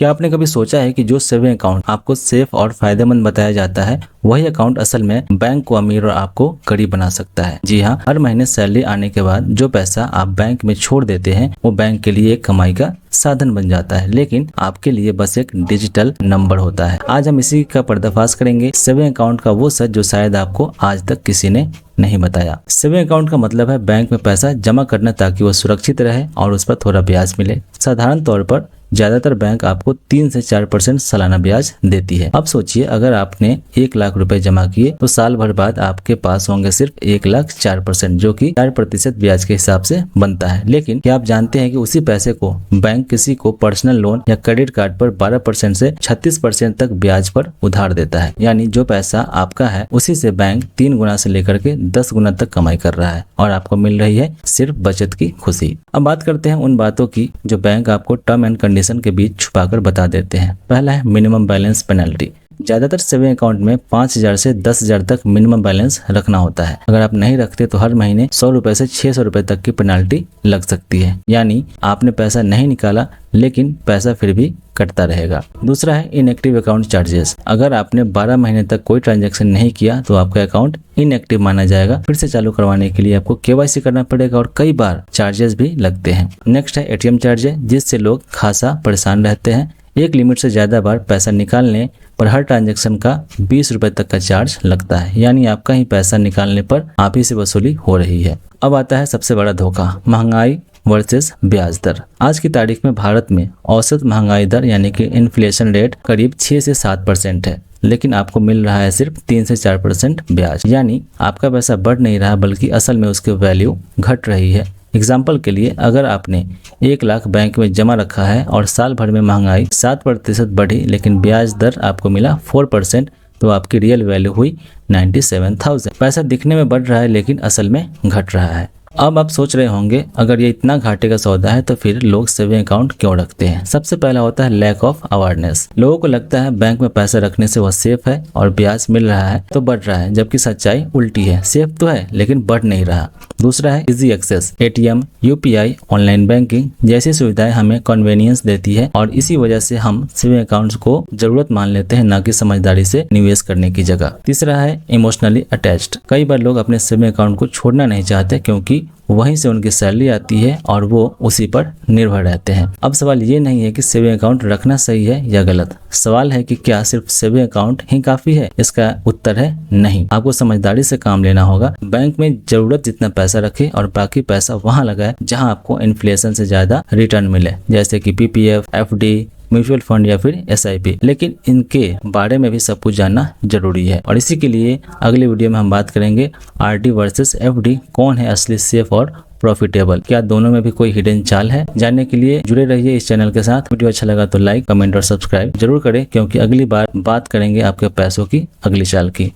क्या आपने कभी सोचा है कि जो सेविंग अकाउंट आपको सेफ और फायदेमंद बताया जाता है, वही अकाउंट असल में बैंक को अमीर और आपको गरीब बना सकता है। जी हाँ, हर महीने सैलरी आने के बाद जो पैसा आप बैंक में छोड़ देते हैं वो बैंक के लिए एक कमाई का साधन बन जाता है, लेकिन आपके लिए बस एक डिजिटल नंबर होता है। आज हम इसी का पर्दाफाश करेंगे, सेविंग अकाउंट का वो सच जो शायद आपको आज तक किसी ने नहीं बताया। सेविंग अकाउंट का मतलब है बैंक में पैसा जमा करना ताकि वो सुरक्षित रहे और उस पर थोड़ा ब्याज मिले। साधारण तौर पर ज्यादातर बैंक आपको 3 से 4% सालाना ब्याज देती है। अब सोचिए, अगर आपने 1 लाख रुपए जमा किए तो साल भर बाद आपके पास होंगे सिर्फ 1,04%, जो कि 4% ब्याज के हिसाब से बनता है। लेकिन क्या आप जानते हैं कि उसी पैसे को बैंक किसी को पर्सनल लोन या क्रेडिट कार्ड पर 12% से 36% तक ब्याज पर उधार देता है। यानी जो पैसा आपका है उसी से बैंक 3 गुना से लेकर के 10 गुना तक कमाई कर रहा है और आपको मिल रही है सिर्फ बचत की खुशी। अब बात करते हैं उन बातों की जो बैंक आपको टर्म एंड कंडीशन के बीच छुपाकर बता देते हैं। पहला है मिनिमम बैलेंस पेनल्टी। ज्यादातर सेविंग अकाउंट में 5,000 से 10,000 तक मिनिमम बैलेंस रखना होता है। अगर आप नहीं रखते तो हर महीने 100 रुपए से 600 रुपए तक की पेनल्टी लग सकती है। यानी आपने पैसा नहीं निकाला लेकिन पैसा फिर भी कटता रहेगा। दूसरा है इनएक्टिव अकाउंट चार्जेस। अगर आपने 12 महीने तक कोई ट्रांजैक्शन नहीं किया तो आपका अकाउंट इनएक्टिव माना जाएगा। फिर से चालू करवाने के लिए आपको केवाईसी करना पड़ेगा और कई बार चार्जेस भी लगते हैं। नेक्स्ट है एटीएम चार्जेस, जिससे लोग खासा परेशान रहते हैं। एक लिमिट से ज्यादा बार पैसा निकालने पर हर ट्रांजैक्शन का 20 रुपए तक का चार्ज लगता है। यानी आपका ही पैसा निकालने पर आप ही से वसूली हो रही है। अब आता है सबसे बड़ा धोखा, महंगाई वर्सेस ब्याज दर। आज की तारीख में भारत में औसत महंगाई दर यानी कि इन्फ्लेशन रेट करीब 6 से 7% है, लेकिन आपको मिल रहा है सिर्फ 3 से 4% ब्याज। यानी आपका पैसा बढ़ नहीं रहा बल्कि असल में उसकी वैल्यू घट रही है। एग्जाम्पल के लिए, अगर आपने 1 लाख बैंक में जमा रखा है और साल भर में महंगाई 7% बढ़ी लेकिन ब्याज दर आपको मिला 4%, तो आपकी रियल वैल्यू हुई 97,000। पैसा दिखने में बढ़ रहा है लेकिन असल में घट रहा है। अब आप सोच रहे होंगे, अगर ये इतना घाटे का सौदा है तो फिर लोग सेविंग अकाउंट क्यों रखते हैं? सबसे पहला होता है लैक ऑफ अवेयरनेस। लोगों को लगता है बैंक में पैसा रखने से वह सेफ है और ब्याज मिल रहा है तो बढ़ रहा है, जबकि सच्चाई उल्टी है। सेफ तो है लेकिन बढ़ नहीं रहा। दूसरा है easy access. ATM, UPI, online banking जैसी सुविधाएं हमें कन्वीनियंस देती है और इसी वजह से हम सेविंग अकाउंट्स को जरूरत मान लेते हैं, न कि समझदारी से निवेश करने की जगह। तीसरा है इमोशनली अटैच्ड। कई बार लोग अपने सेविंग अकाउंट को छोड़ना नहीं चाहते क्योंकि वहीं से उनकी सैलरी आती है और वो उसी पर निर्भर रहते हैं। अब सवाल ये नहीं है कि सेविंग अकाउंट रखना सही है या गलत, सवाल है कि क्या सिर्फ सेविंग अकाउंट ही काफी है? इसका उत्तर है नहीं। आपको समझदारी से काम लेना होगा। बैंक में जरूरत जितना पैसा रखे और बाकी पैसा वहां लगाए जहां आपको इन्फ्लेशन से ज्यादा रिटर्न मिले, जैसे कि पीपीएफ, एफडी, म्यूचुअल फंड या फिर एसआईपी। लेकिन इनके बारे में भी सब कुछ जानना जरूरी है और इसी के लिए अगले वीडियो में हम बात करेंगे आरडी वर्सेस एफडी, कौन है असली सेफ और प्रॉफिटेबल, क्या दोनों में भी कोई हिडन चाल है? जानने के लिए जुड़े रहिए इस चैनल के साथ। वीडियो अच्छा लगा तो लाइक, कमेंट और सब्सक्राइब जरूर करें, क्योंकि अगली बार बात करेंगे आपके पैसों की अगली चाल की।